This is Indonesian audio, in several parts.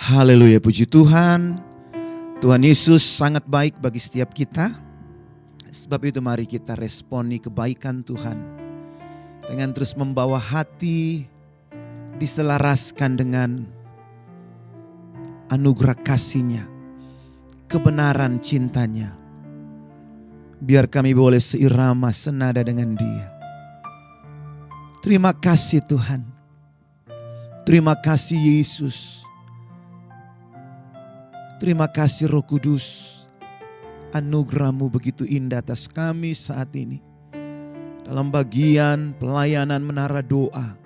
Haleluya, puji Tuhan. Tuhan Yesus sangat baik bagi setiap kita. Sebab itu mari kita responi kebaikan Tuhan dengan terus membawa hati diselaraskan dengan anugerah kasih-Nya, kebenaran cintanya. Biar kami boleh seirama senada dengan Dia. Terima kasih Tuhan. Terima kasih Yesus. Terima kasih Roh Kudus. Anugerah-Mu begitu indah atas kami saat ini. Dalam bagian pelayanan menara doa.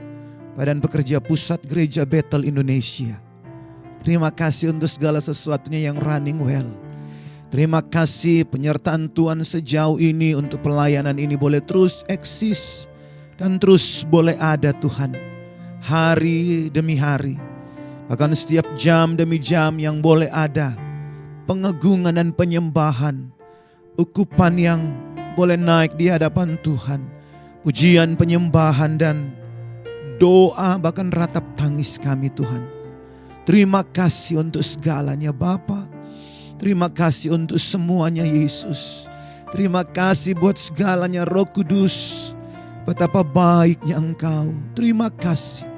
Badan Pekerja Pusat Gereja Bethel Indonesia. Terima kasih untuk segala sesuatunya yang running well. Terima kasih penyertaan Tuhan sejauh ini untuk pelayanan ini boleh terus eksis. Dan terus boleh ada Tuhan. Hari demi hari. Bahkan setiap jam demi jam yang boleh ada pengagungan dan penyembahan, ukupan yang boleh naik di hadapan Tuhan, pujian, penyembahan dan doa bahkan ratap tangis kami Tuhan. Terima kasih untuk segalanya Bapa. Terima kasih untuk semuanya Yesus. Terima kasih buat segalanya Roh Kudus. Betapa baiknya Engkau. Terima kasih.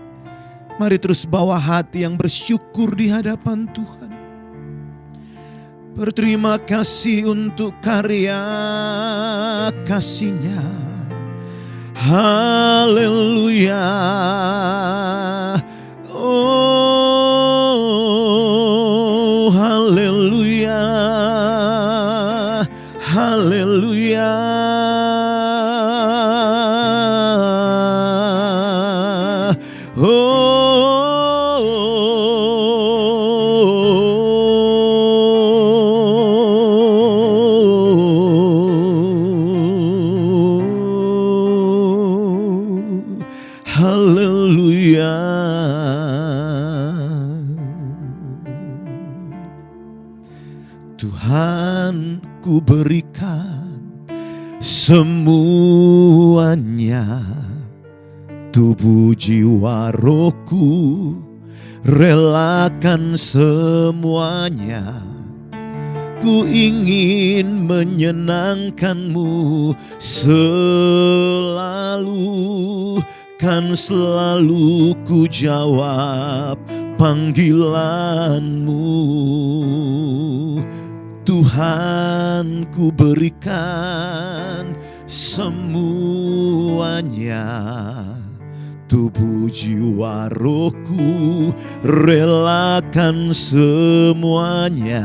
Mari terus bawa hati yang bersyukur di hadapan Tuhan. Berterima kasih untuk karya kasih-Nya. Haleluya. Oh, haleluya. Haleluya. Tuhan, ku berikan semuanya, tubuh jiwa rohku, relakan semuanya. Ku ingin menyenangkan-Mu selalu, kan selalu ku jawab panggilan-Mu. Tuhan, ku berikan semuanya, tubuh jiwa rohku, relakan semuanya.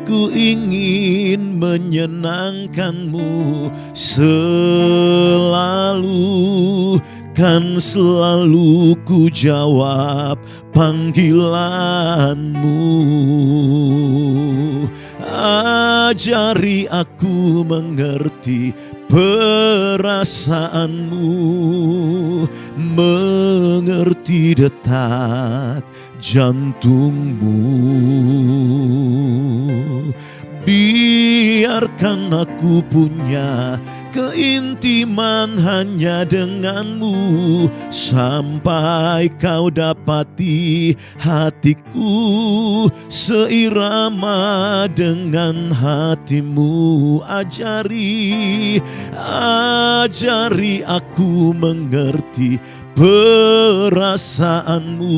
Ku ingin menyenangkan-Mu selalu, kan selalu ku jawab panggilan-Mu. Ajari aku mengerti perasaan-Mu, mengerti detak jantung-Mu. Biarkan aku punya keintiman hanya dengan-Mu, sampai Kau dapati hatiku seirama dengan hati-Mu. Ajari aku mengerti perasaan-Mu,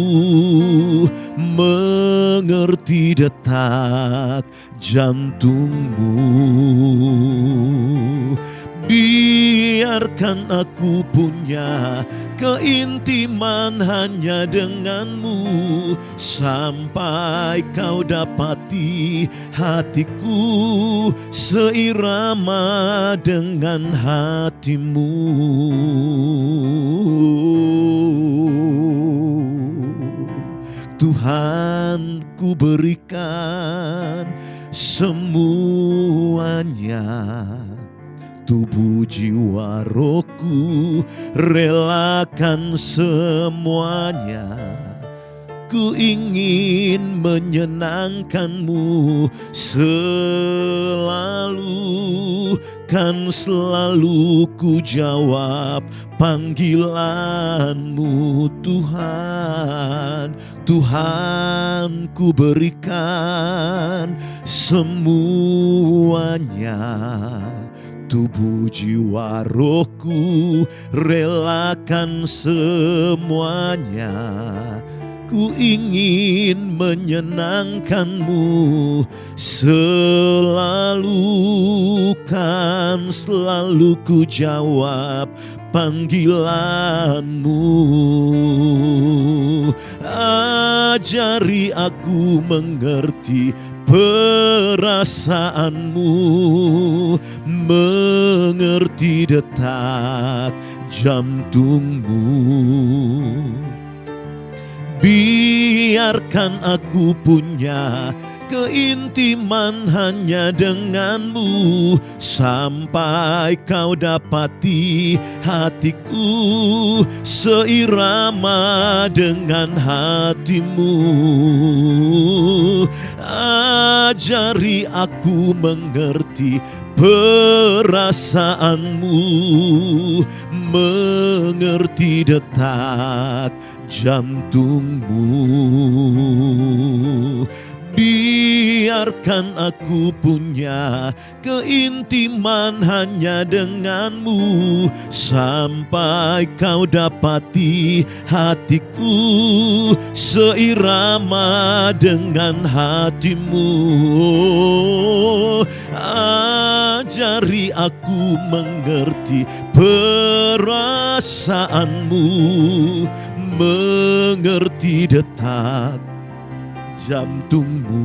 mengerti detak jantung-Mu. Biarkan aku punya keintiman hanya dengan-Mu, sampai Kau dapati hatiku seirama dengan hati-Mu. Tuhan, ku berikan semuanya, tubuh jiwa rohku, relakan semuanya. ku ingin menyenangkan-Mu selalu, kan selalu ku jawab panggilan-Mu Tuhan. Tuhan, ku berikan semuanya, tubuh jiwa rohku, relakan semuanya. Ku ingin menyenangkan-Mu selalu, kan selalu ku jawab panggilan-Mu. Ajari aku mengerti perasaan-Mu, mengerti detak jantung-Mu. Biarkan aku punya keintiman hanya dengan-Mu, sampai Kau dapati hatiku seirama dengan hati-Mu. Ajari aku mengerti perasaan-Mu, mengerti detak jantung-Mu. Biarkan aku punya keintiman hanya dengan-Mu, sampai Kau dapati hatiku seirama dengan hati-Mu. Ajari aku mengerti perasaan-Mu, mengerti detak jantung-Mu.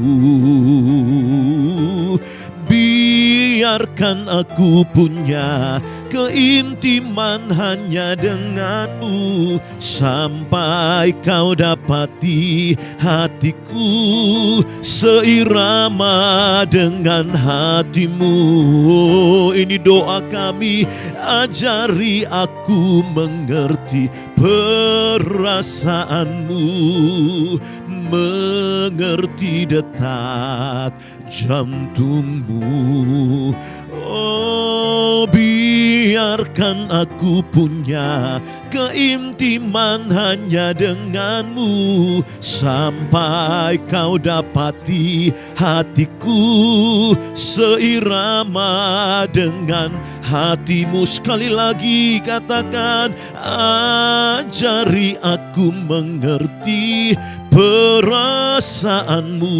Biarkan aku punya keintiman hanya dengan-Mu, sampai Kau dapati hatiku seirama dengan hati-Mu. Ini doa kami, ajari aku mengerti perasaan-Mu, mengerti detak jantung-Mu. Oh, biarkan aku punya keintiman hanya dengan-Mu, sampai Kau dapati hatiku seirama dengan hati-Mu. Sekali lagi katakan, ajari aku mengerti perasaanmu,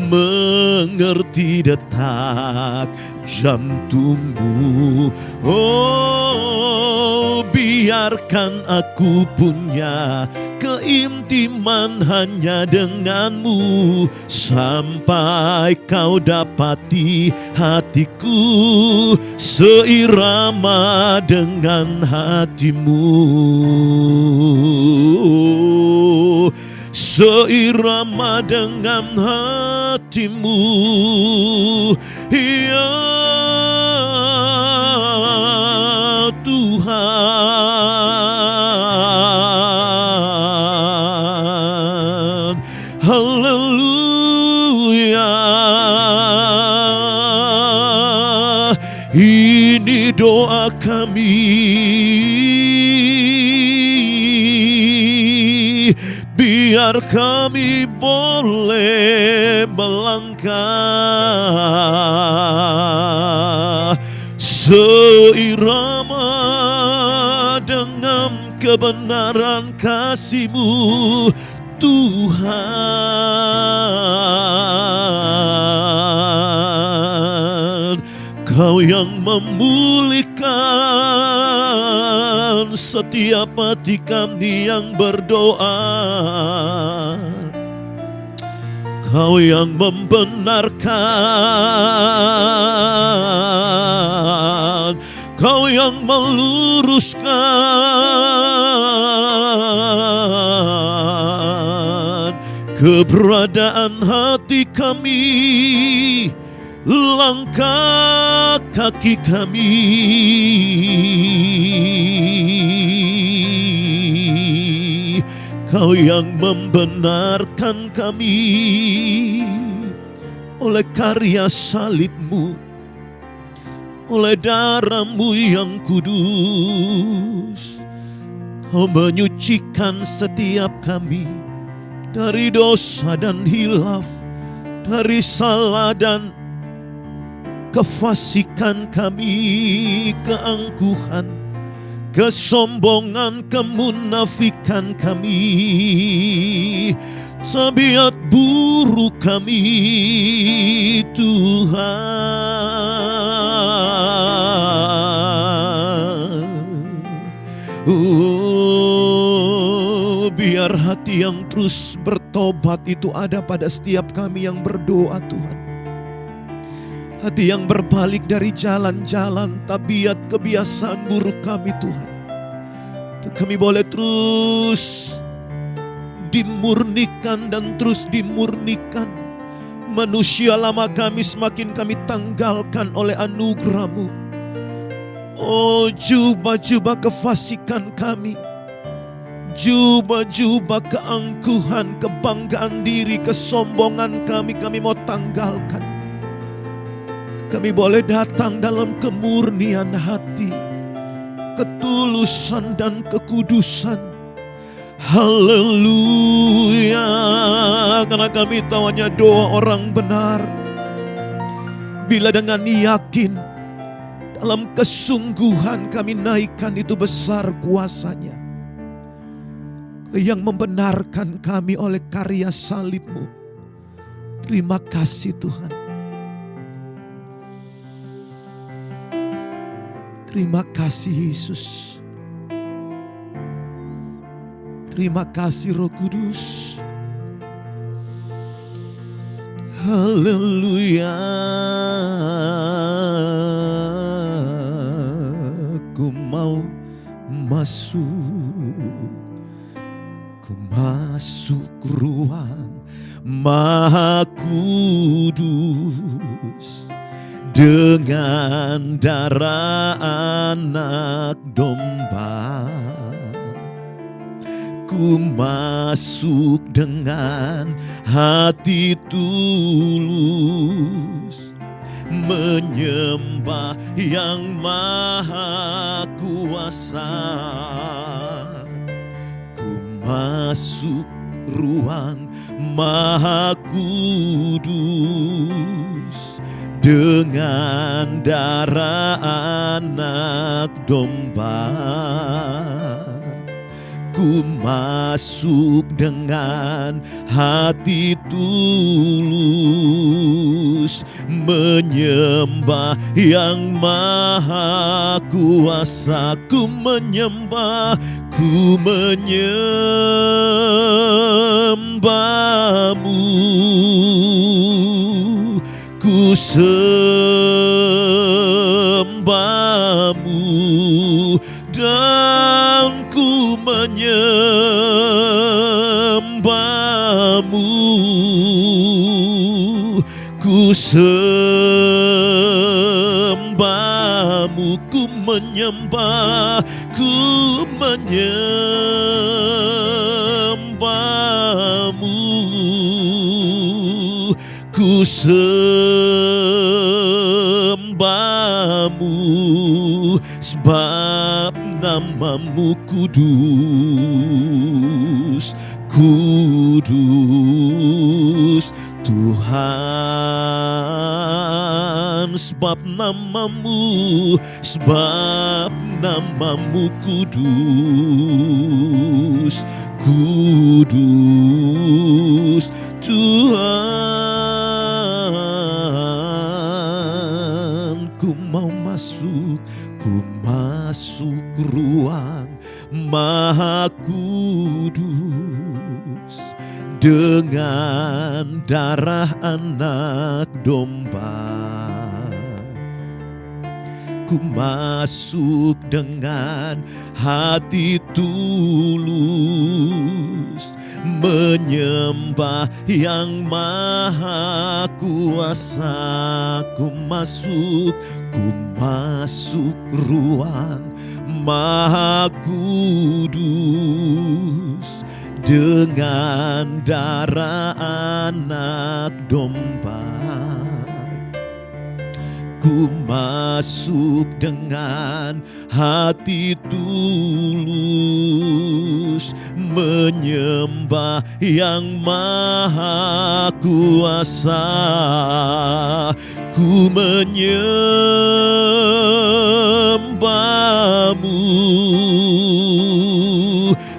mengerti detak jantungmu. Oh, biarkan aku punya keintiman hanya denganmu, sampai kau dapati hatiku seirama dengan hatimu. Seirama dengan hatimu, ya Tuhan. Haleluya. Ini doa kami, biar kami boleh melangkah seirama dengan kebenaran kasih-Mu, Tuhan. Kau yang memulihkan setiap hati kami yang berdoa. Kau yang membenarkan, Kau yang meluruskan keberadaan hati kami, langkah kaki kami. Kau yang membenarkan kami oleh karya salib-Mu, oleh darah-Mu yang kudus. Kau menyucikan setiap kami dari dosa dan hilaf, dari salah dan kefasikan kami, keangkuhan, kesombongan, kemunafikan kami, tabiat buruk kami, Tuhan. Biar hati yang terus bertobat itu ada pada setiap kami yang berdoa, Tuhan. Hati yang berbalik dari jalan-jalan tabiat kebiasaan buruk kami, Tuhan. Kami boleh terus dimurnikan dan terus dimurnikan. Manusia lama kami semakin kami tanggalkan oleh anugerah-Mu. Oh, jubah-jubah kefasikan kami, jubah-jubah keangkuhan, kebanggaan diri, kesombongan kami mau tanggalkan. Kami boleh datang dalam kemurnian hati, ketulusan dan kekudusan. Haleluya. Karena kami tahu hanya doa orang benar, bila dengan yakin dalam kesungguhan kami naikkan, itu besar kuasanya. Yang membenarkan kami oleh karya salib-Mu. Terima kasih Tuhan. Terima kasih Yesus. Terima kasih Roh Kudus. Haleluya. Ku mau masuk, ku masuk ruang Maha Kudus dengan darah anak domba. Ku masuk dengan hati tulus, menyembah yang maha kuasa. Ku masuk ruang Maha Kudus dengan darah anak domba. Ku masuk dengan hati tulus, menyembah yang maha kuasa. Ku menyembah, ku menyembah-Mu. Ku sembah-Mu dan ku menyembah-Mu. Ku sembah-Mu, ku menyembah, ku menyembah-Mu. Ku sembah-Mu, sebab nama-Mu kudus, kudus Tuhan. Sebab nama-Mu, sebab nama-Mu kudus, kudus Tuhan. Ku mau masuk, ku masuk ruang Maha Kudus dengan darah anak domba. Ku masuk dengan hati tulus, menyembah yang maha kuasa. Ku masuk ruang Maha Kudus dengan darah anak domba. Ku masuk dengan hati tulus, menyembah yang maha kuasa. Ku menyembah-Mu,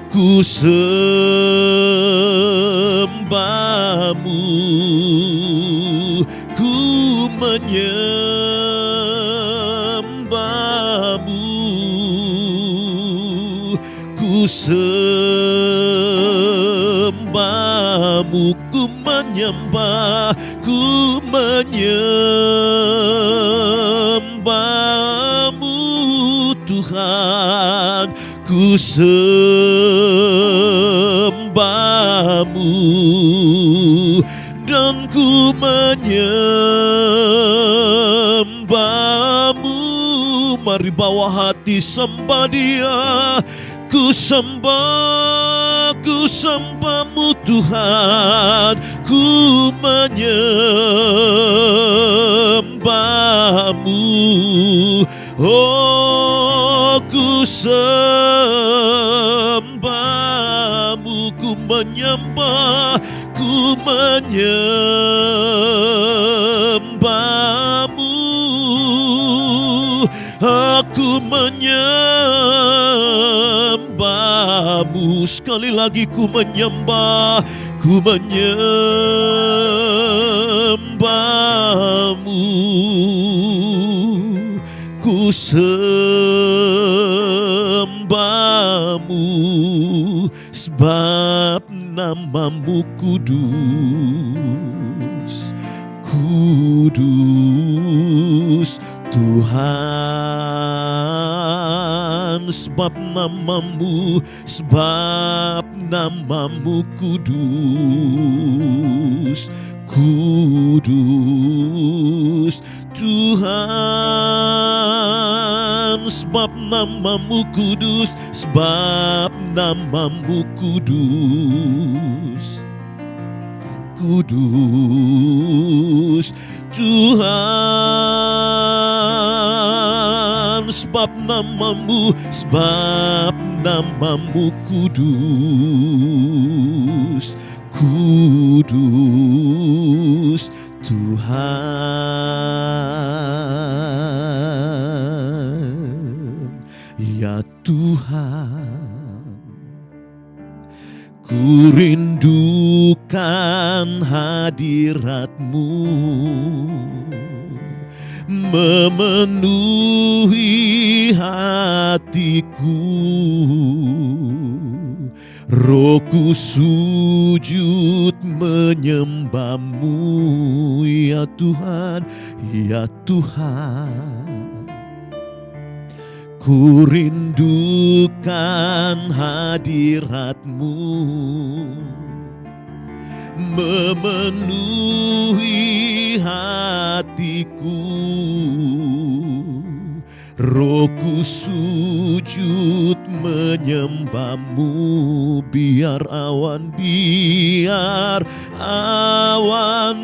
ku sembah-Mu, ku menyembah-Mu, ku sembah-Mu, ku menyembah, ku menyembah-Mu Tuhan, ku sembah-Mu dan ku menyembah-Mu. Mari bawa hati sembah Dia. Ku sembah-Mu Tuhan, ku menyembah-Mu. Oh, ku sembah-Mu, ku menyembah, ku menyembah-Mu. Aku menyembah-Mu, sekali lagi ku menyembah, ku menyembah-Mu, ku sembah-Mu, sebab nama-Mu kudus, kudus Tuhan, sebab nama-Mu kudus, kudus Tuhan, sebab nama-Mu kudus, sebab nama-Mu kudus, kudus Tuhan, sebab nama-Mu kudus, kudus Tuhan. Ya Tuhan, ku rindukan hadirat-Mu, memenuhi hatiku. Rohku sujud menyembah-Mu, ya Tuhan, ya Tuhan. Ku rindukan hadirat-Mu, memenuhi hatiku. Rohku sujud menyembah-Mu, biar awan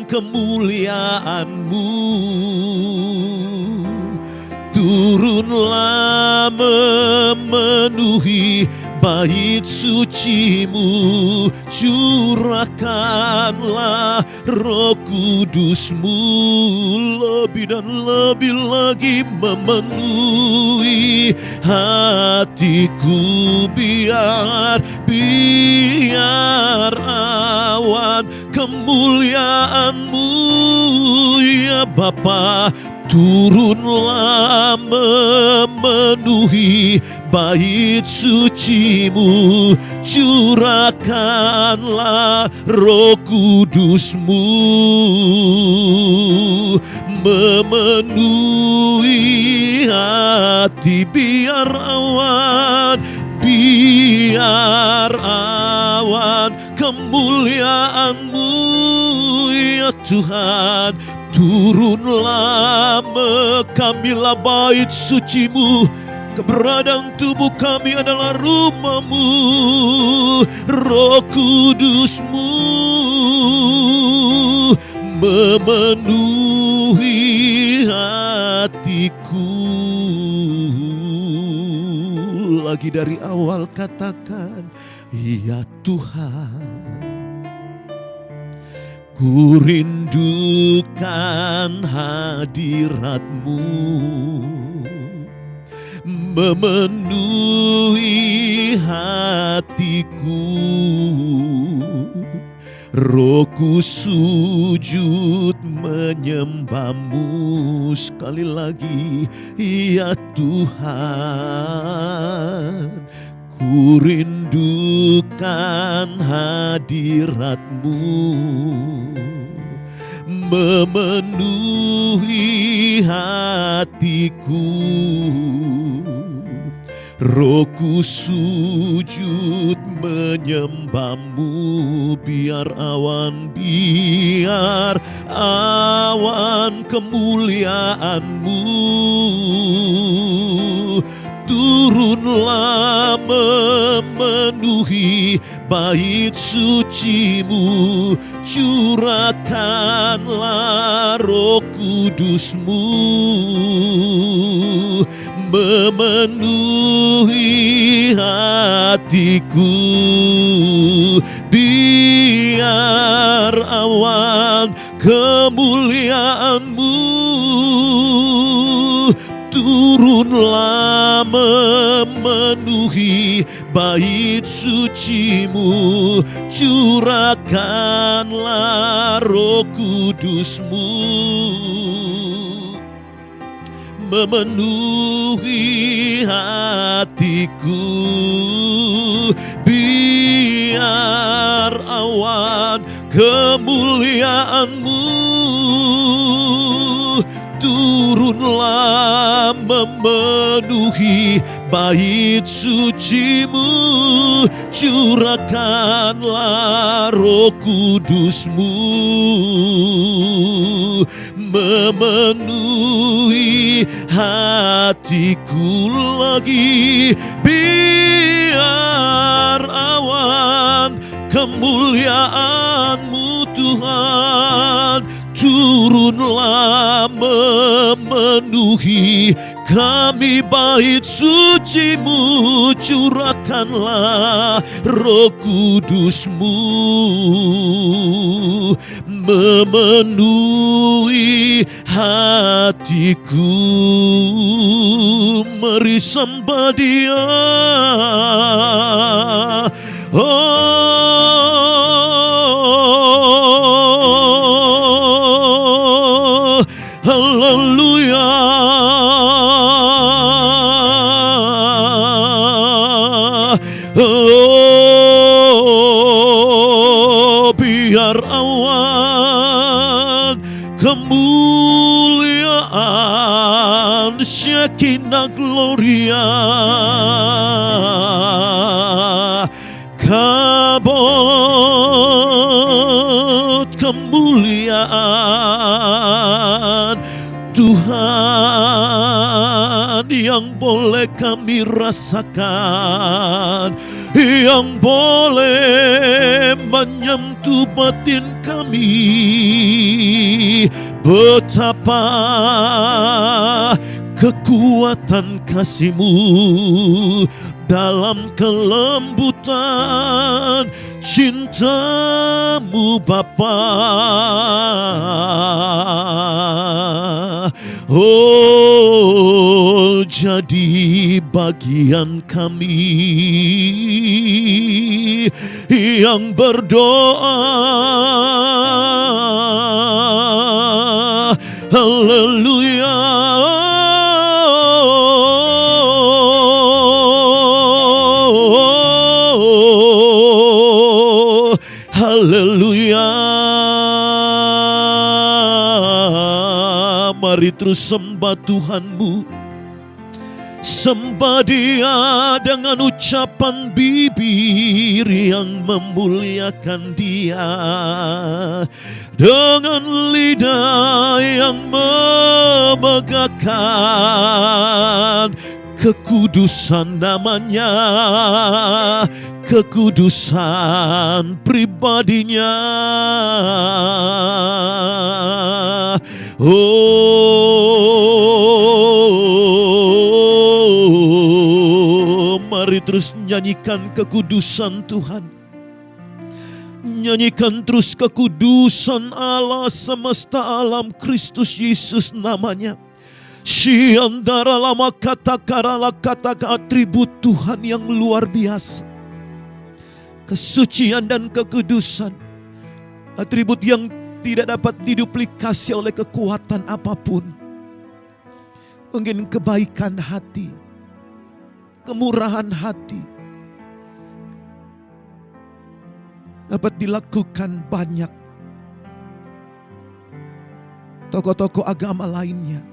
kemuliaan-Mu turunlah memenuhi bait suci-Mu, curahkanlah Roh Kudus-Mu lebih dan lebih lagi memenuhi hatiku, biar awan kemuliaan-Mu ya Bapa turunlah memenuhi bait suci-Mu, curahkanlah Roh Kudus-Mu memenuhi hati, biar awan kemuliaan-Mu ya Tuhan turunlah, kamilah bait suci-Mu, Keberadaan tubuh kami adalah rumah-Mu, Roh Kudus-Mu memenuhi hatiku. Lagi dari awal katakan, ya Tuhan, ku rindukan hadirat-Mu memenuhi hatiku. Rohku sujud menyembah-Mu. Sekali lagi, ya Tuhan, ku rindukan hadirat-Mu memenuhi hatiku. Rohku sujud menyembah-Mu. Biar awan kemuliaan-Mu turunlah memenuhi bait suci-Mu. Curahkanlah Roh Kudus-Mu memenuhi hatiku. Biar awan kemuliaan-Mu turunlah memenuhi bait suci-Mu. Curahkanlah Roh Kudus-Mu memenuhi hatiku. Biar awan kemuliaan-Mu turunlah memenuhi bait suci-Mu. Curahkanlah Roh Kudus-Mu memenuhi hatiku. Lagi biar awan kemuliaan-Mu Tuhan turunlah memenuhi kami bait suci-Mu. Curahkanlah Roh Kudus-Mu memenuhi hatiku. Mari sembah Dia. Haleluya. Biar awan kemuliaan Shekinah Gloria kabut kemuliaan Tuhan yang boleh kami rasakan, yang boleh menyentuh batin kami. Betapa kekuatan kasih-Mu dalam kelembutan cinta-Mu Bapa. Oh, jadi bagian kami yang berdoa. Haleluya. Haleluya. Mari terus sembah Tuhan-Mu. Sembah Dia dengan ucapan bibir yang memuliakan Dia, dengan lidah yang memegahkan kekudusan namanya, kekudusan pribadinya. Oh, mari terus nyanyikan kekudusan Tuhan. Nyanyikan terus kekudusan Allah semesta alam, Kristus Yesus namanya. Syiandara lama kata-karala kata atribut Tuhan yang luar biasa. Kesucian dan kekudusan, atribut yang tidak dapat diduplikasi oleh kekuatan apapun. Mungkin kebaikan hati, kemurahan hati, dapat dilakukan banyak tokoh-tokoh agama lainnya.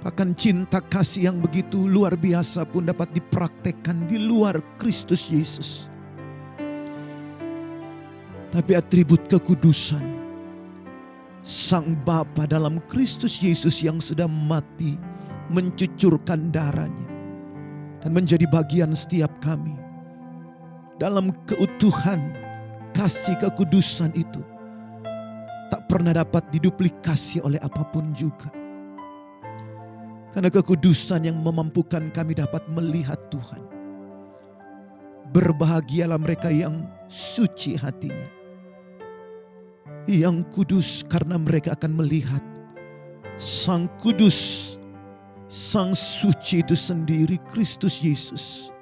Bahkan cinta kasih yang begitu luar biasa pun dapat dipraktekkan di luar Kristus Yesus. Tapi atribut kekudusan Sang Bapa dalam Kristus Yesus yang sudah mati, mencucurkan darahnya, dan menjadi bagian setiap kami. Dalam keutuhan kasih kekudusan itu tak pernah dapat diduplikasi oleh apapun juga. Karena kekudusan yang memampukan kami dapat melihat Tuhan. Berbahagialah mereka yang suci hatinya, yang kudus, karena mereka akan melihat Sang Kudus, Sang Suci itu sendiri, Kristus Yesus,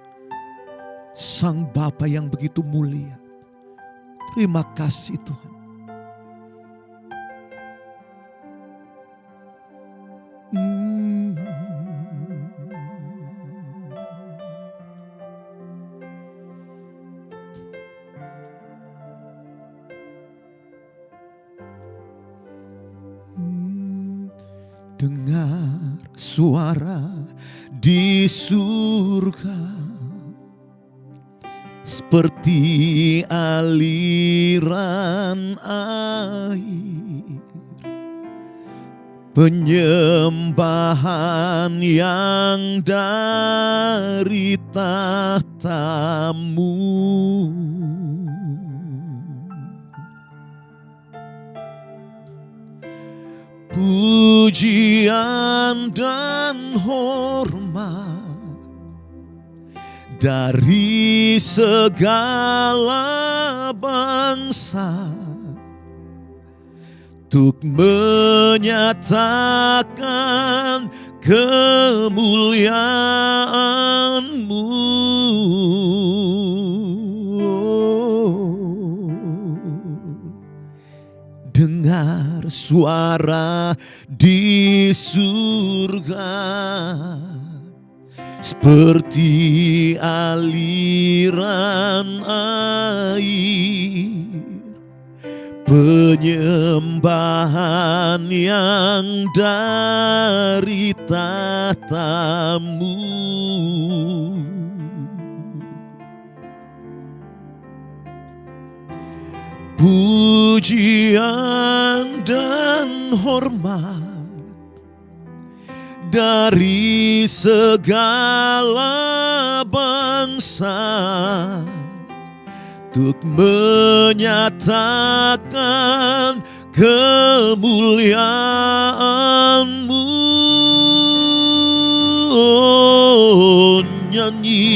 Sang Bapa yang begitu mulia. Terima kasih Tuhan. Dengar suara di surga seperti aliran air, penyembahan yang dari tahta-Mu. Pujian dan hormat dari segala bangsa untuk menyatakan kemuliaan-Mu. Dengar suara di surga seperti aliran air, penyembahan yang dari tahta-Mu. Pujian dan hormat dari segala bangsa untuk menyatakan kemuliaan-Mu. Oh, nyanyi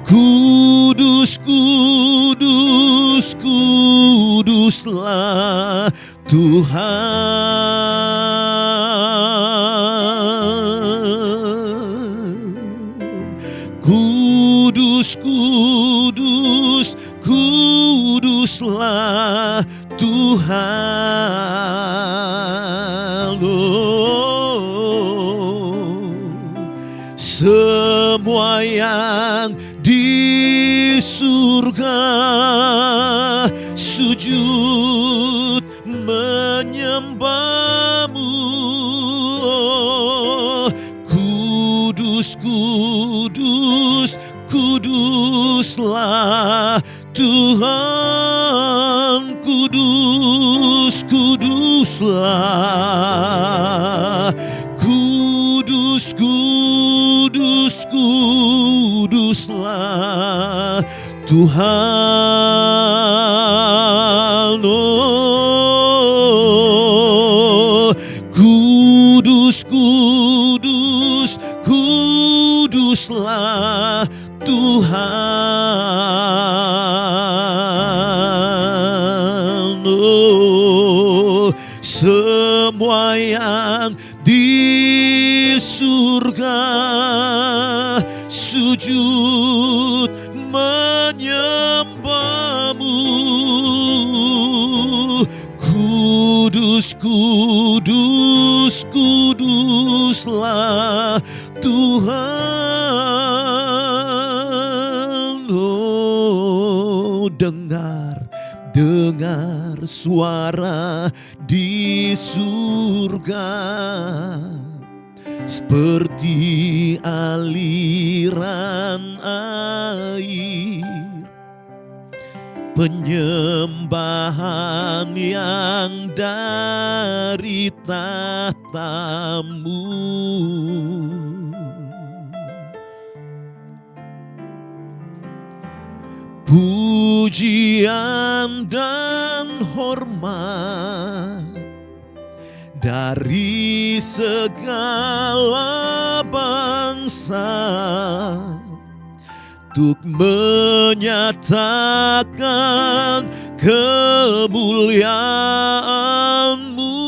kudus, kudus, kuduslah Tuhan. Kudus, kudus, kuduslah Tuhan. Oh, semua yang di surga sujud menyembah-Mu. Kudus, kudus, kuduslah Tuhan. Kudus, kudus, kuduslah. Kudus, kudus, kuduslah Tuhan. Oh, kudus, kudus, kuduslah Tuhan. Oh, semua yang di surga sujud menyembahmu. Kudus, kudus, kuduslah Tuhan. Oh, dengar suara di surga seperti aliran air, penyembahan yang dari tatamu. Pujian dan hormat dari segala bangsa untuk menyatakan kemuliaan-Mu.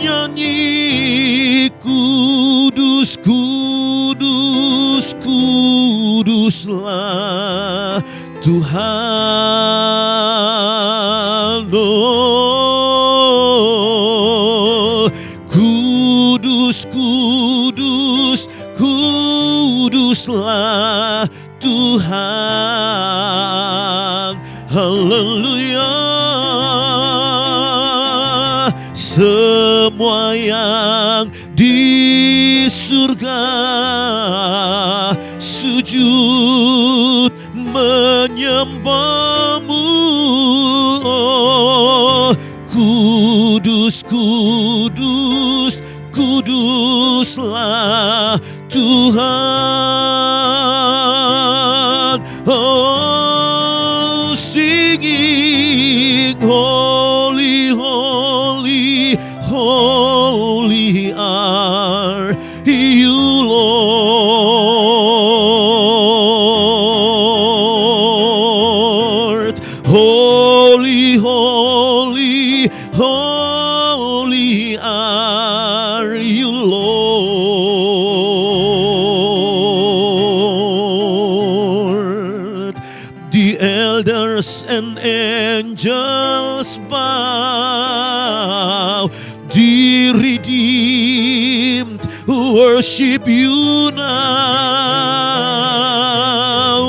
Nyanyi kudus, kudus, kuduslah Tuhan. Oh, kudus, kudus, kuduslah Tuhan. Haleluya. Semua yang di surga sujud menyembahmu. Oh, kudus, kudus, kuduslah Tuhan. Oh, singing holy, holy, holy are you, Lord. Holy, holy, holy are you, Lord. The elders and angels bow, the redeemed worship you now.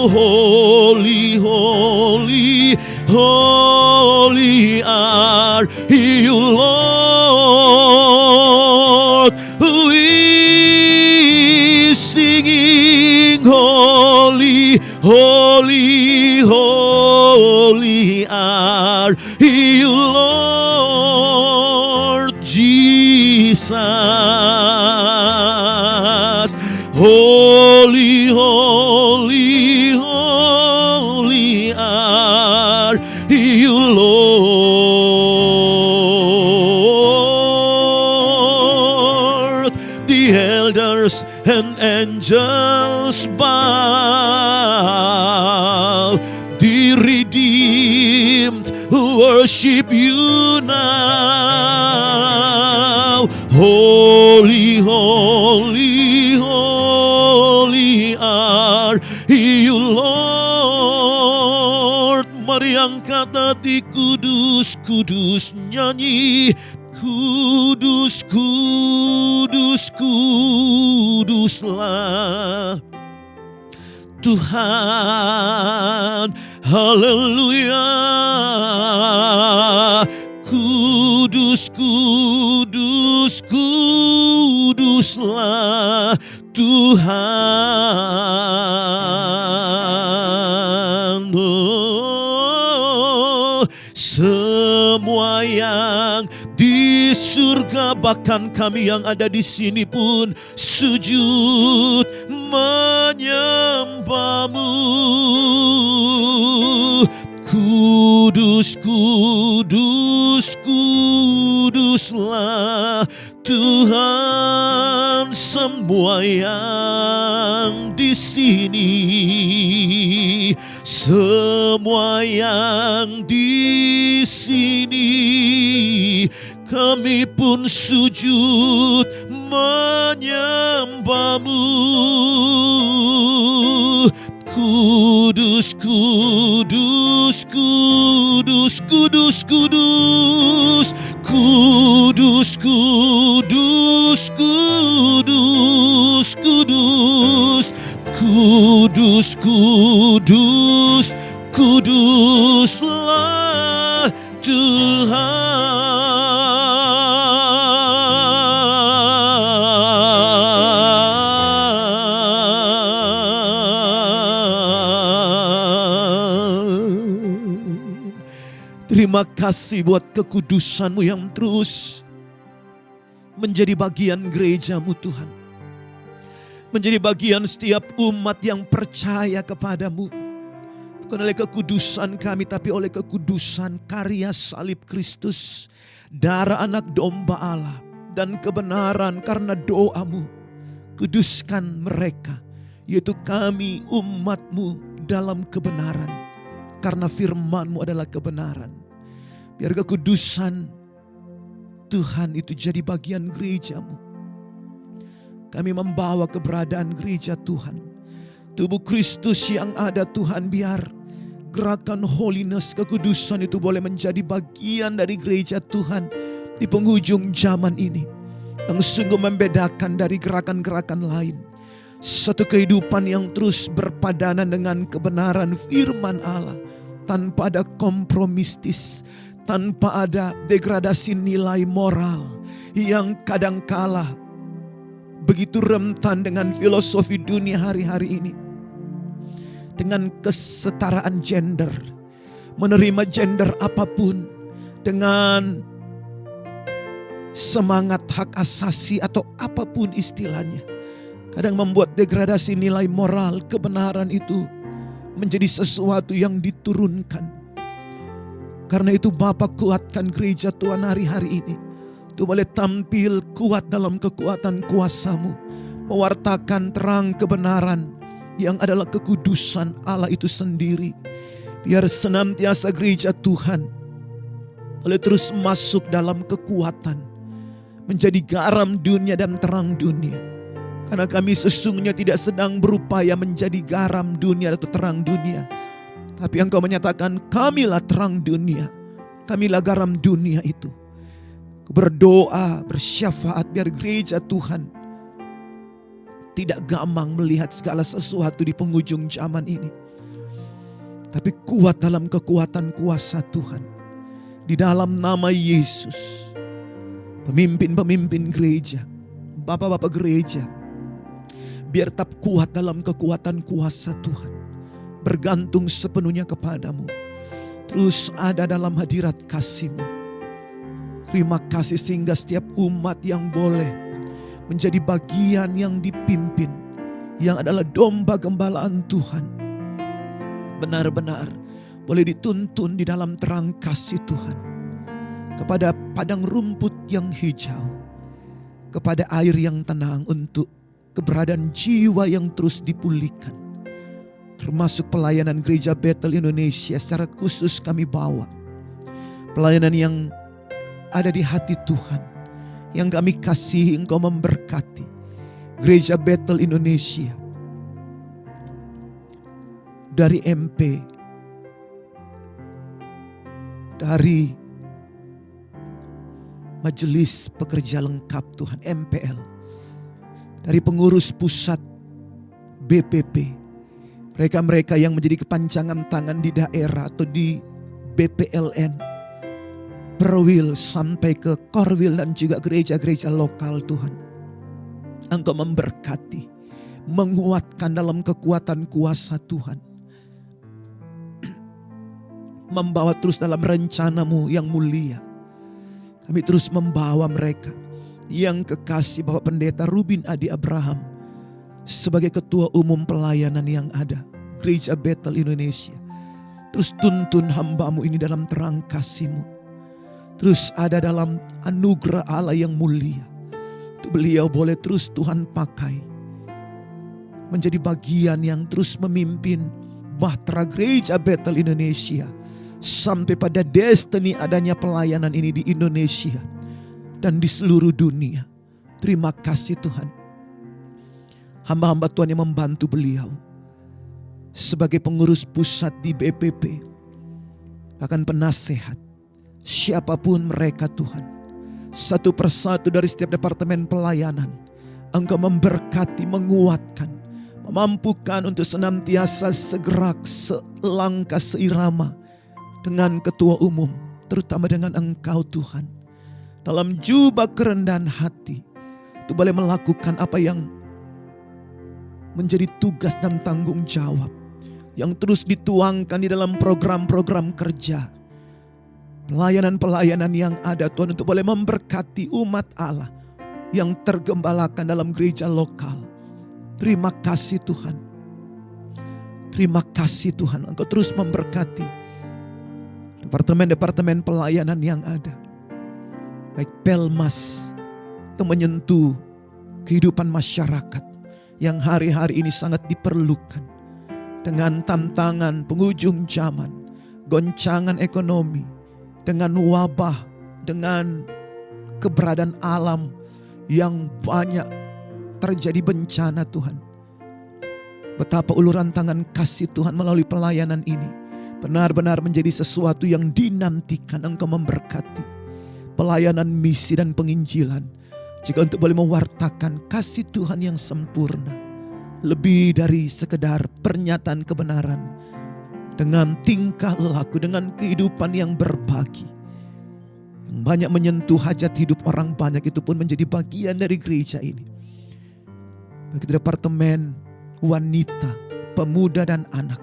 Holy, holy, holy are you, Lord. We singing holy, holy, holy are you, Lord Jesus. Holy, holy, holy are you, Lord. The elders and angels bow, the redeemed worship you now. Holy, holy, holy are you, Lord. Mari angkat hati, kudus, kudus, nyanyi. Kudus, kudus, kuduslah Tuhan. Haleluya. Kudus, kudus, kuduslah Tuhan. bahkan kami yang ada di sini pun sujud menyembah-Mu. Kudus, kudus, kuduslah Tuhan semua yang di sini, semua yang di sini, kami pun sujud menyembah-Mu. Kudus, kudus, kudus, kudus, kudus, kudus, kudus, kudus, kudus, kudus, kudus, kuduslah Tuhan. Terima kasih buat kekudusan-Mu yang terus menjadi bagian gereja-Mu Tuhan. Menjadi bagian setiap umat yang percaya kepadamu. Bukan oleh kekudusan kami, tapi oleh kekudusan karya salib Kristus, darah anak domba Allah, dan kebenaran karena doa-Mu. Kuduskan mereka, yaitu kami umat-Mu dalam kebenaran. Karena firman-Mu adalah kebenaran. Biar kekudusan Tuhan itu jadi bagian gereja-Mu. Kami membawa keberadaan gereja Tuhan. Tubuh Kristus yang ada Tuhan, biar gerakan holiness, kekudusan itu boleh menjadi bagian dari gereja Tuhan di penghujung zaman ini. Yang sungguh membedakan dari gerakan-gerakan lain. Satu kehidupan yang terus berpadanan dengan kebenaran firman Allah. Tanpa ada kompromistis, tanpa ada degradasi nilai moral yang kadangkala begitu rentan dengan filosofi dunia hari-hari ini. Dengan kesetaraan gender, menerima gender apapun, dengan semangat hak asasi atau apapun istilahnya. Kadang membuat degradasi nilai moral kebenaran itu menjadi sesuatu yang diturunkan. Karena itu Bapa, kuatkan gereja Tuhan hari-hari ini. Itu boleh tampil kuat dalam kekuatan kuasa-Mu. Mewartakan terang kebenaran yang adalah kekudusan Allah itu sendiri. Biar senantiasa gereja Tuhan boleh terus masuk dalam kekuatan. Menjadi garam dunia dan terang dunia. Karena kami sesungguhnya tidak sedang berupaya menjadi garam dunia atau terang dunia. Tapi Engkau menyatakan kamilah terang dunia. Kamilah garam dunia itu. Berdoa, bersyafaat biar gereja Tuhan tidak gamang melihat segala sesuatu di penghujung zaman ini. Tapi kuat dalam kekuatan kuasa Tuhan. Di dalam nama Yesus. Pemimpin-pemimpin gereja, bapak-bapak gereja, biar tetap kuat dalam kekuatan kuasa Tuhan. Bergantung sepenuhnya kepadamu. Terus ada dalam hadirat kasih-Mu. Terima kasih sehingga setiap umat yang boleh menjadi bagian yang dipimpin, yang adalah domba gembalaan Tuhan, benar-benar boleh dituntun di dalam terang kasih Tuhan. Kepada padang rumput yang hijau, kepada air yang tenang untuk keberadaan jiwa yang terus dipulihkan. Termasuk pelayanan Gereja Bethel Indonesia secara khusus kami bawa. Pelayanan yang ada di hati Tuhan, yang kami kasihi, Engkau memberkati. Gereja Bethel Indonesia. Dari MP, dari Majelis Pekerja Lengkap Tuhan, MPL. Dari pengurus pusat BPP. Mereka-mereka yang menjadi kepanjangan tangan di daerah atau di BPLN, Perwil sampai ke Korwil dan juga gereja-gereja lokal Tuhan. Engkau memberkati, menguatkan dalam kekuatan kuasa Tuhan. Membawa terus dalam rencana-Mu yang mulia. Kami terus membawa mereka yang kekasih Bapak Pendeta Rubin Adi Abraham sebagai Ketua Umum Pelayanan yang ada Gereja Bethel Indonesia. Terus tuntun hamba-Mu ini dalam terang kasih-Mu. Terus ada dalam anugerah Allah yang mulia. Untuk beliau boleh terus Tuhan pakai menjadi bagian yang terus memimpin bahtera Gereja Bethel Indonesia sampai pada destiny adanya pelayanan ini di Indonesia dan di seluruh dunia. Terima kasih Tuhan. Hamba-hamba Tuhan yang membantu beliau sebagai pengurus pusat di BPP, bahkan penasehat, siapapun mereka Tuhan, satu persatu dari setiap departemen pelayanan, Engkau memberkati, menguatkan, memampukan untuk senantiasa segerak, selangkah, seirama dengan ketua umum, terutama dengan Engkau Tuhan. Dalam jubah kerendahan hati, itu boleh melakukan apa yang menjadi tugas dan tanggung jawab yang terus dituangkan di dalam program-program kerja. Pelayanan-pelayanan yang ada Tuhan untuk boleh memberkati umat Allah yang tergembalakan dalam gereja lokal. Terima kasih Tuhan. Terima kasih Tuhan, Engkau terus memberkati departemen-departemen pelayanan yang ada. Baik Pelmas yang menyentuh kehidupan masyarakat yang hari-hari ini sangat diperlukan. Dengan tantangan penghujung zaman, goncangan ekonomi, dengan wabah, dengan keberadaan alam yang banyak terjadi bencana Tuhan. Betapa uluran tangan kasih Tuhan melalui pelayanan ini benar-benar menjadi sesuatu yang dinantikan. Engkau memberkati pelayanan misi dan penginjilan, jika untuk boleh mewartakan kasih Tuhan yang sempurna, lebih dari sekedar pernyataan kebenaran, dengan tingkah laku, dengan kehidupan yang berbagi, yang banyak menyentuh hajat hidup orang banyak, itu pun menjadi bagian dari gereja ini. Bagi departemen wanita, pemuda dan anak,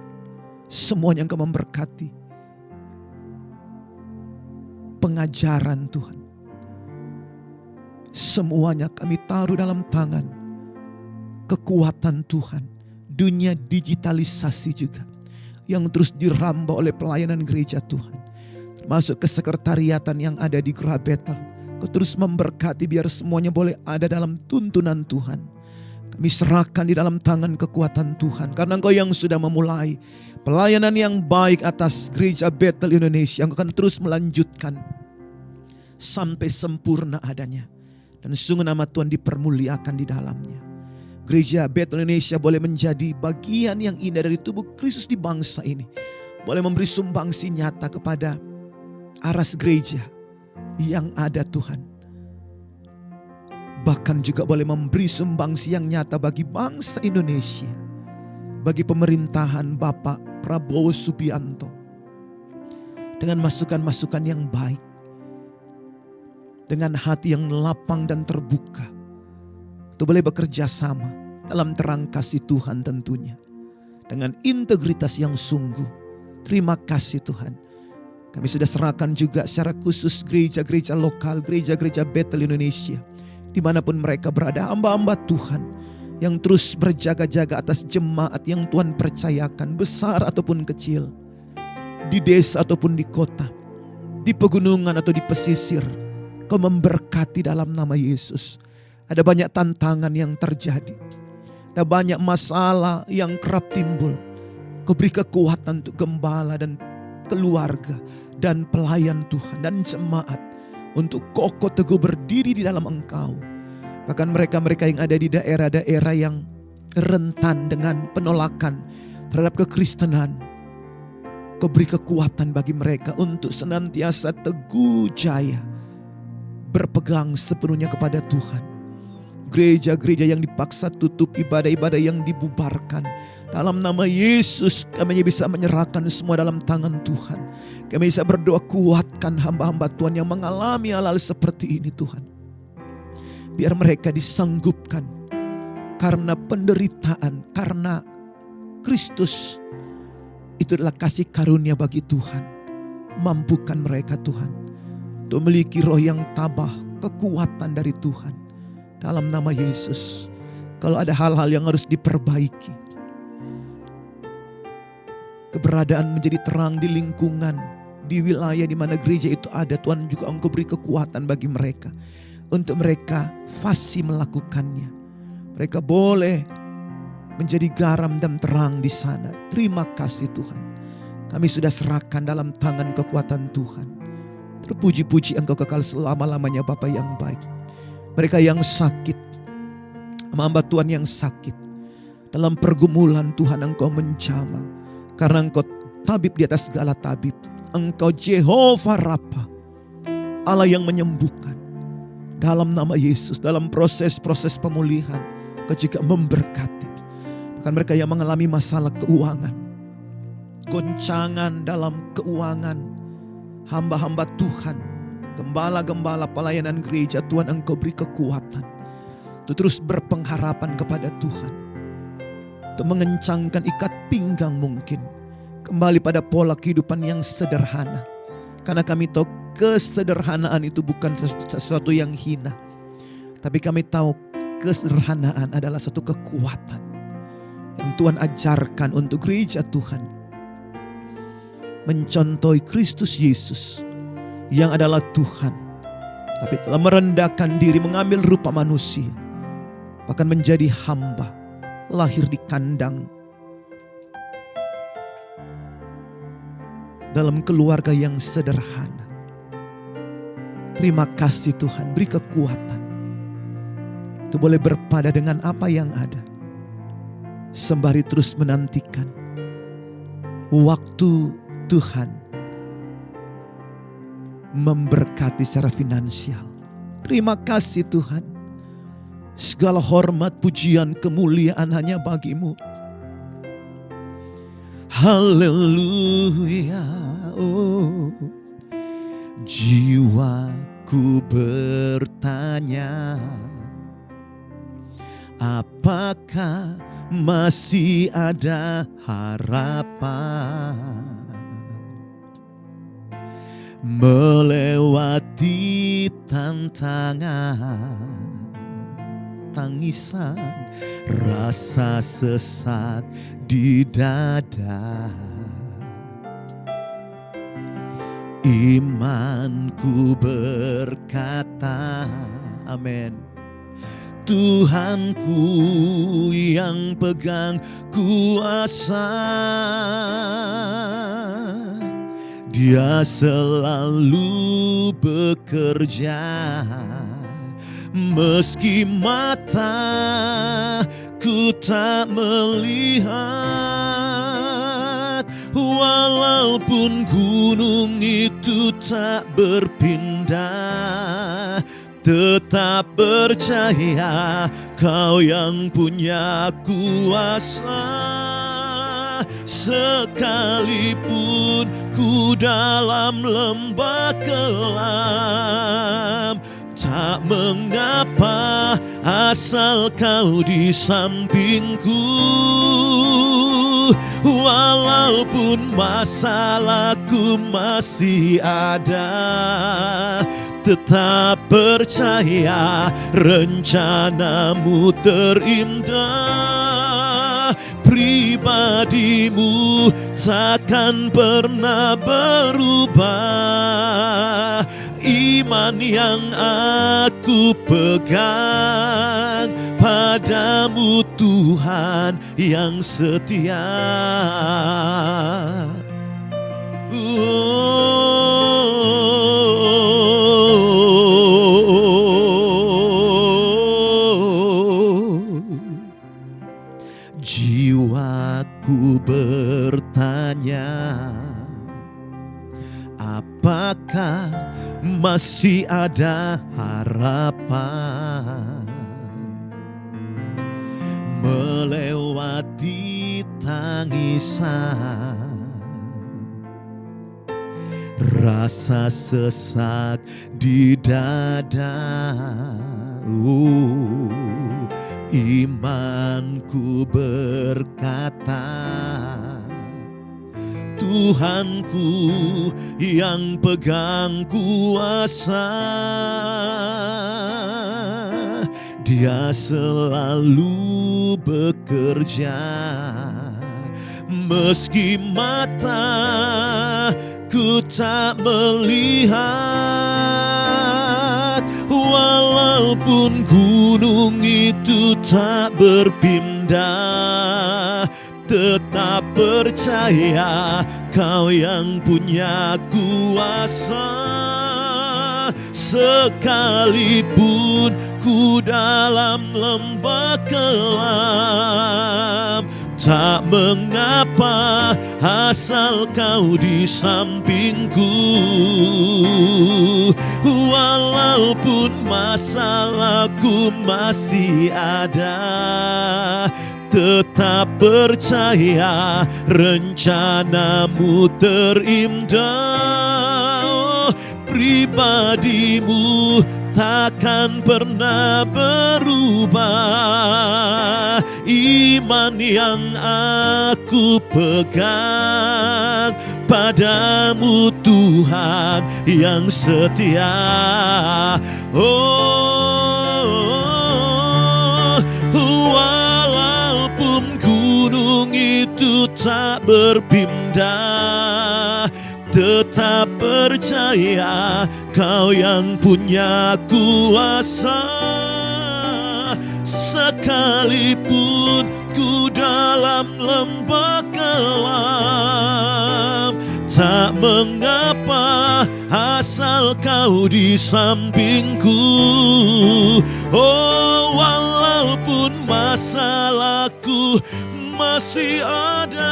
semuanya Engkau memberkati. Pengajaran Tuhan, semuanya kami taruh dalam tangan. Kekuatan Tuhan, dunia digitalisasi juga yang terus dirambah oleh pelayanan gereja Tuhan, termasuk kesekretariatan yang ada di Gereja Bethel. Kau terus memberkati biar semuanya boleh ada dalam tuntunan Tuhan. Kami serahkan di dalam tangan kekuatan Tuhan, karena Engkau yang sudah memulai pelayanan yang baik atas Gereja Bethel Indonesia, Engkau akan terus melanjutkan sampai sempurna adanya. Dan sungguh nama Tuhan dipermuliakan di dalamnya. Gereja Bethel Indonesia boleh menjadi bagian yang indah dari tubuh Kristus di bangsa ini. Boleh memberi sumbangsi nyata kepada aras gereja yang ada Tuhan. Bahkan juga boleh memberi sumbangsi yang nyata bagi bangsa Indonesia, bagi pemerintahan Bapak Prabowo Subianto, dengan masukan-masukan yang baik, dengan hati yang lapang dan terbuka, itu boleh bekerja sama dalam terang kasih Tuhan tentunya, dengan integritas yang sungguh. Terima kasih Tuhan. Kami sudah serahkan juga secara khusus gereja-gereja lokal, gereja-gereja Bethel Indonesia, dimanapun mereka berada, hamba-hamba Tuhan yang terus berjaga-jaga atas jemaat yang Tuhan percayakan, besar ataupun kecil, di desa ataupun di kota, di pegunungan atau di pesisir. Kau memberkati dalam nama Yesus. Ada banyak tantangan yang terjadi, ada banyak masalah yang kerap timbul. Kau beri kekuatan untuk gembala dan keluarga dan pelayan Tuhan dan jemaat untuk kokoh teguh berdiri di dalam Engkau. Bahkan mereka-mereka yang ada di daerah-daerah yang rentan dengan penolakan terhadap kekristenan, Kau beri kekuatan bagi mereka untuk senantiasa teguh jaya, berpegang sepenuhnya kepada Tuhan. Gereja-gereja yang dipaksa tutup, ibadah-ibadah yang dibubarkan, dalam nama Yesus kami bisa menyerahkan semua dalam tangan Tuhan. Kami bisa berdoa, kuatkan hamba-hamba Tuhan yang mengalami hal-hal seperti ini Tuhan. Biar mereka disanggupkan karena penderitaan, karena Kristus itu adalah kasih karunia bagi Tuhan. Mampukan mereka Tuhan untuk memiliki roh yang tabah, kekuatan dari Tuhan. Dalam nama Yesus, kalau ada hal-hal yang harus diperbaiki, keberadaan menjadi terang di lingkungan, di wilayah di mana gereja itu ada, Tuhan juga Engkau beri kekuatan bagi mereka, untuk mereka fasih melakukannya. Mereka boleh menjadi garam dan terang di sana. Terima kasih Tuhan. Kami sudah serahkan dalam tangan kekuatan Tuhan. Terpuji-puji Engkau kekal selama-lamanya Bapa yang baik. Mereka yang sakit, hamba Tuhan yang sakit, dalam pergumulan Tuhan Engkau menjamah. Karena Engkau tabib di atas segala tabib. Engkau Jehovah Rafa, Allah yang menyembuhkan. Dalam nama Yesus, dalam proses-proses pemulihan, Engkau juga memberkati. Bahkan mereka yang mengalami masalah keuangan, goncangan dalam keuangan, hamba-hamba Tuhan, gembala-gembala pelayanan gereja, Tuhan Engkau beri kekuatan untuk terus berpengharapan kepada Tuhan, untuk mengencangkan ikat pinggang mungkin, kembali pada pola kehidupan yang sederhana. Karena kami tahu kesederhanaan itu bukan sesuatu yang hina, tapi kami tahu kesederhanaan adalah satu kekuatan yang Tuhan ajarkan untuk gereja Tuhan, mencontohi Kristus Yesus yang adalah Tuhan, tapi telah merendahkan diri, mengambil rupa manusia, bahkan menjadi hamba, lahir di kandang, dalam keluarga yang sederhana. Terima kasih Tuhan, beri kekuatan itu boleh berpada dengan apa yang ada, sembari terus menantikan waktu Tuhan memberkati secara finansial. Terima kasih Tuhan, segala hormat, pujian, kemuliaan hanya bagi-Mu. Haleluya. Oh, jiwaku bertanya, apakah masih ada harapan melewati tantangan, tangisan, rasa sesak di dada. Imanku berkata, amin, Tuhanku yang pegang kuasa, Dia selalu bekerja. Meski mataku tak melihat, walaupun gunung itu tak berpindah, tetap percaya Kau yang punya kuasa. Sekalipun ku dalam lembah kelam, tak mengapa asal Kau di sampingku. Walaupun masalahku masih ada, tetap percaya rencana-Mu terindah. Pribadi-Mu takkan pernah berubah. Iman yang aku pegang padamu Tuhan yang setia. Jiwaku bertanya, apakah masih ada harapan melewati tangisan, rasa sesak di dada. Imanku berkata, Tuhanku yang pegang kuasa. Dia selalu bekerja meski mataku tak melihat. Walaupun gunung itu tak berpindah, tetap percaya Kau yang punya kuasa. Sekalipun ku dalam lembah kelam, tak mengapa asal Kau di sampingku. Walaupun masalahku masih ada, tetap percaya rencanamu terindah. Pribadimu takkan pernah berubah. Iman yang aku pegang padamu Tuhan yang setia. Walaupun gunung itu tak berpindah, tetap percaya Kau yang punya kuasa. Sekalipun ku dalam lembah kelam, tak mengapa asal Kau di sampingku. Walaupun masalahku masih ada,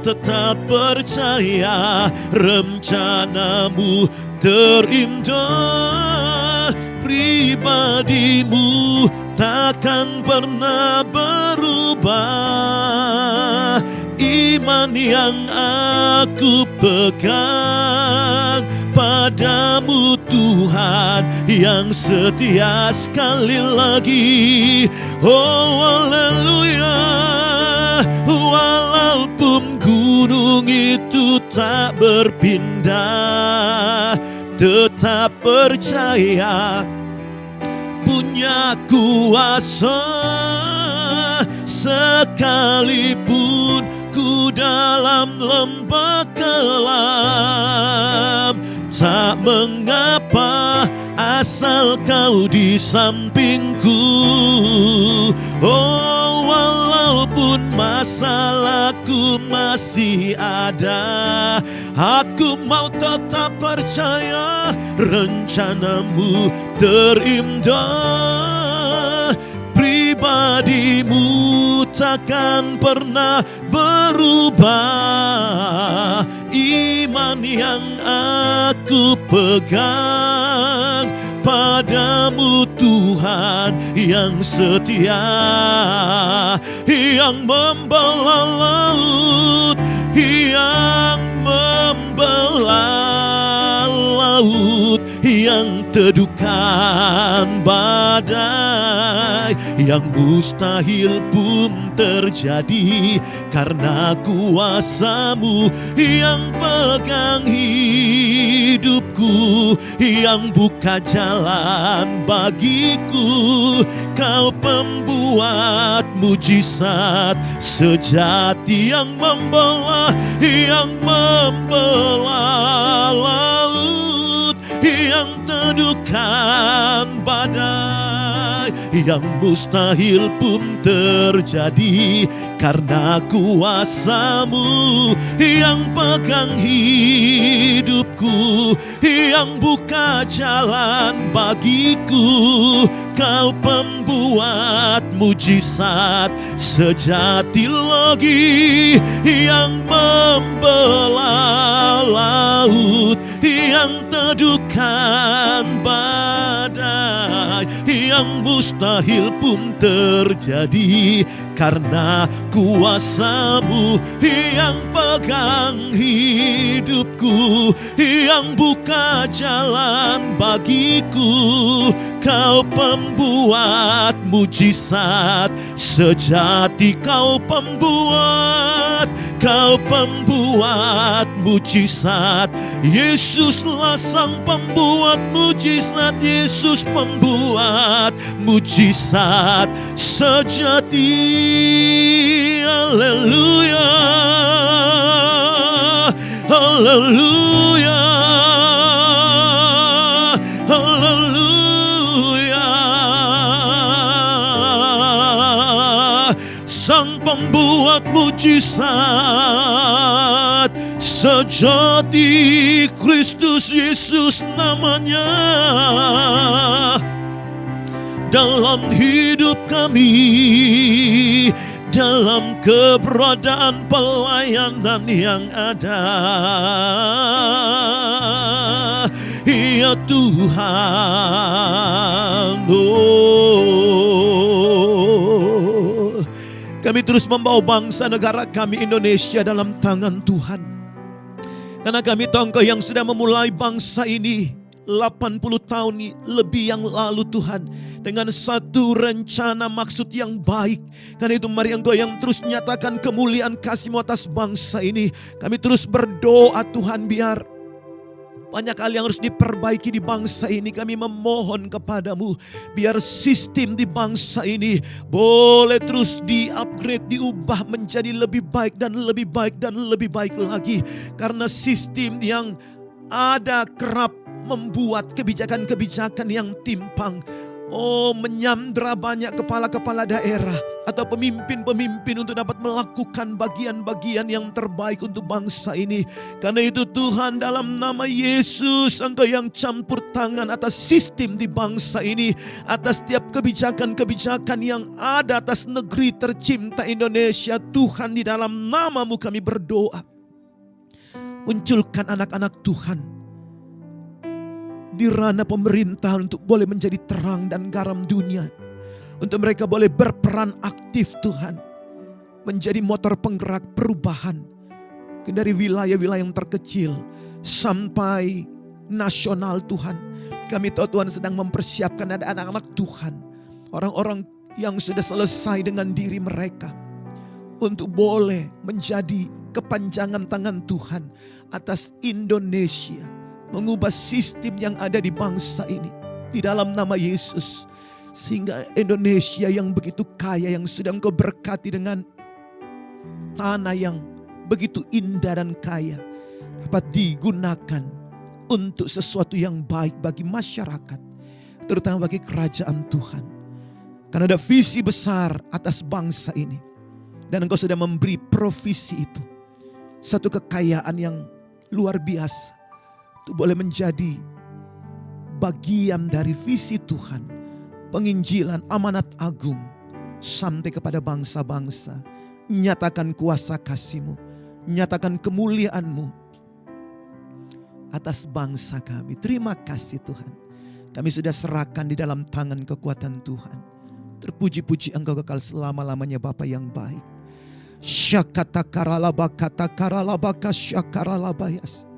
tetap percaya rencanamu terindah. Pribadimu takkan pernah berubah. Iman yang aku pegang padamu Tuhan yang setia. Sekali lagi, haleluya. Walaupun gunung itu tak berpindah, tetap percaya punya kuasa. Sekalipun ku dalam lembah kelam, tak mengapa asal Kau di sampingku. Walaupun masalahku masih ada, aku mau tetap percaya rencanamu terindah. Pribadimu takkan pernah berubah. Iman yang aku pegang padamu Tuhan yang setia, yang membelah laut, yang membelah laut, yang teduhkan badai, yang mustahil pun terjadi karena kuasa-Mu yang pegang hidupku, yang buka jalan bagiku. Kau pembuat mujizat sejati yang membelah laut, yang teduhkan badai, yang mustahil pun terjadi karena kuasa-Mu yang pegang hidupku, yang buka jalan bagiku. Kau pembuat mujizat sejati lagi, yang membelah laut, yang teduhkan badai, yang mustahil pun terjadi karena kuasa-Mu yang pegang hidupku, yang buka jalan bagiku. Kau pembuat mujizat sejati, Kau pembuat Kau pembuat mujizat, Yesuslah sang pembuat mujizat. Yesus pembuat mujizat sejati. Haleluya, haleluya, haleluya. Sang pembuat mujizat sejati, Kristus Yesus namanya. Dalam hidup kami, dalam keberadaan pelayanan yang ada, ya Tuhan. Kami terus membawa bangsa negara kami Indonesia dalam tangan Tuhan. Karena kami tahu Engkau yang sudah memulai bangsa ini 80 tahun lebih yang lalu Tuhan, dengan satu rencana maksud yang baik. Karena itu mari Engkau yang terus nyatakan kemuliaan kasih-Mu atas bangsa ini. Kami terus berdoa Tuhan, biar banyak hal yang harus diperbaiki di bangsa ini. Kami memohon kepadamu, biar sistem di bangsa ini boleh terus di-upgrade, diubah menjadi lebih baik dan lebih baik dan lebih baik lagi. Karena sistem yang ada kerap membuat kebijakan-kebijakan yang timpang. Menyandra banyak kepala-kepala daerah atau pemimpin-pemimpin untuk dapat melakukan bagian-bagian yang terbaik untuk bangsa ini. Karena itu Tuhan, dalam nama Yesus, Engkau yang campur tangan atas sistem di bangsa ini, atas setiap kebijakan-kebijakan yang ada atas negeri tercinta Indonesia. Tuhan, di dalam nama-Mu kami berdoa, munculkan anak-anak Tuhan di ranah pemerintahan untuk boleh menjadi terang dan garam dunia. Untuk mereka boleh berperan aktif Tuhan, menjadi motor penggerak perubahan dari wilayah-wilayah yang terkecil sampai nasional Tuhan. Kami tahu Tuhan sedang mempersiapkan ada anak-anak Tuhan, orang-orang yang sudah selesai dengan diri mereka, untuk boleh menjadi kepanjangan tangan Tuhan atas Indonesia, mengubah sistem yang ada di bangsa ini di dalam nama Yesus. Sehingga Indonesia yang begitu kaya, yang sudah Engkau berkati dengan tanah yang begitu indah dan kaya, dapat digunakan untuk sesuatu yang baik bagi masyarakat, terutama bagi kerajaan Tuhan. Karena ada visi besar atas bangsa ini, dan Engkau sudah memberi provisi itu, satu kekayaan yang luar biasa, itu boleh menjadi bagian dari visi Tuhan, penginjilan amanat agung sampai kepada bangsa-bangsa. Nyatakan kuasa kasih-Mu, nyatakan kemuliaan-Mu atas bangsa kami. Terima kasih Tuhan, kami sudah serahkan di dalam tangan kekuatan Tuhan. Terpuji-puji Engkau kekal selama-lamanya, Bapa yang baik. Syakata karalabakata karalabaka syakaralabayas.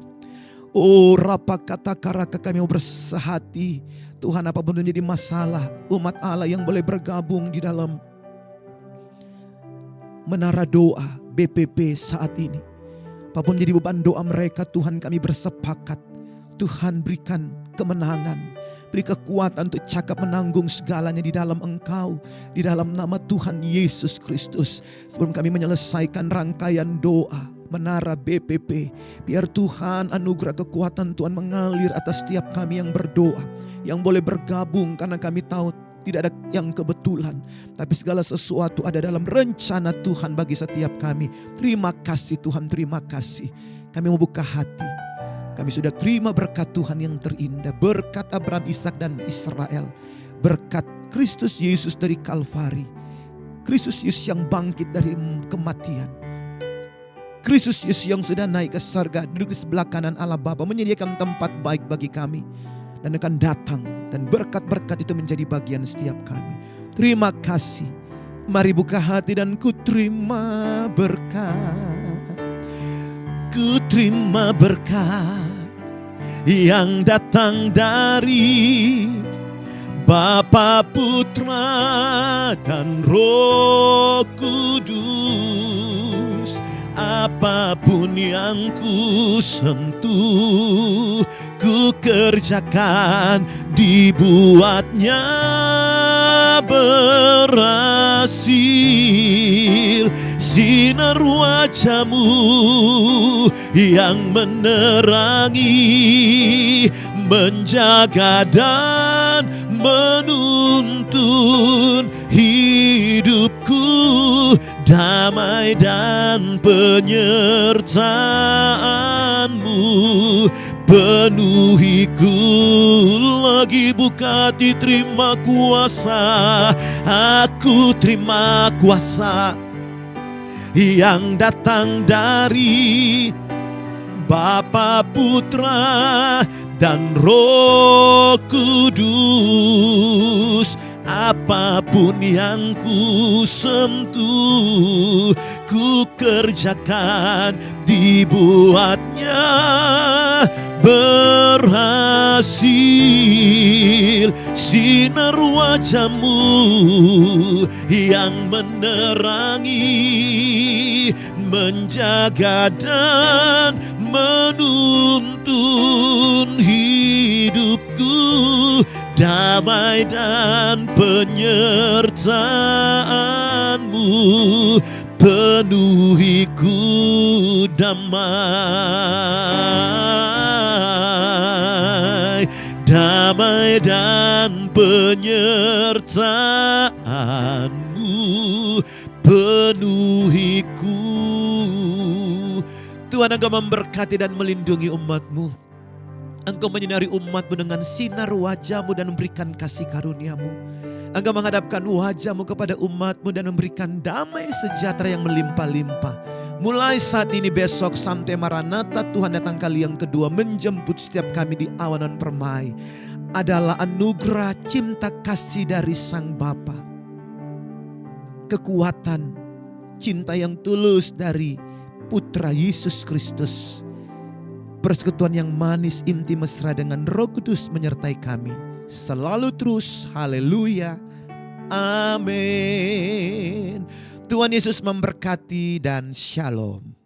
Rapa kata karaka, kami mau bersehati Tuhan, apapun menjadi masalah umat Allah yang boleh bergabung di dalam menara doa BPP saat ini. Apapun menjadi beban doa mereka Tuhan, kami bersepakat. Tuhan berikan kemenangan, beri kekuatan untuk cakap menanggung segalanya di dalam Engkau, di dalam nama Tuhan Yesus Kristus. Sebelum kami menyelesaikan rangkaian doa menara BPP, biar Tuhan anugerah kekuatan Tuhan mengalir atas setiap kami yang berdoa, yang boleh bergabung, karena kami tahu tidak ada yang kebetulan, tapi segala sesuatu ada dalam rencana Tuhan bagi setiap kami. Terima kasih Tuhan, terima kasih. Kami membuka hati, kami sudah terima berkat Tuhan yang terindah, berkat Abraham, Ishak dan Israel, berkat Kristus Yesus dari Kalvari, Kristus Yesus yang bangkit dari kematian, Kristus Yesus yang sudah naik ke surga, duduk di sebelah kanan Allah Bapa, menyediakan tempat baik bagi kami, dan akan datang, dan berkat-berkat itu menjadi bagian setiap kami. Terima kasih. Mari buka hati dan ku terima berkat. Ku terima berkat yang datang dari Bapa, Putra dan Roh Kudus. apapun yang ku sentuh, ku kerjakan, dibuatnya berhasil. Sinar wajah-Mu yang menerangi, menjaga dan menuntun hidupku, damai dan penyertaan-Mu penuhiku lagi. Bukati, terima kuasa, aku terima kuasa yang datang dari Bapa, Putra, dan Roh Kudus. Apapun yang ku sentuh, ku kerjakan, dibuatnya berhasil. Sinar wajah-Mu yang menerangi, menjaga dan menuntun hidupku, damai dan penyertaan-Mu penuhiku, damai, damai dan penyertaan-Mu penuhiku. Tuhan, Engkau memberkati dan melindungi umat-Mu. Engkau menyinari umat-Mu dengan sinar wajah-Mu dan memberikan kasih karunia-Mu. Engkau menghadapkan wajah-Mu kepada umat-Mu dan memberikan damai sejahtera yang melimpah-limpah. Mulai saat ini, besok sampai Maranatha, Tuhan datang kali yang kedua menjemput setiap kami di awanan permai, adalah anugerah cinta kasih dari Sang Bapa. Kekuatan cinta yang tulus dari Putra Yesus Kristus. Persekutuan yang manis, intim, mesra dengan Roh Kudus menyertai kami selalu terus. Haleluya. Amin. Tuhan Yesus memberkati dan shalom.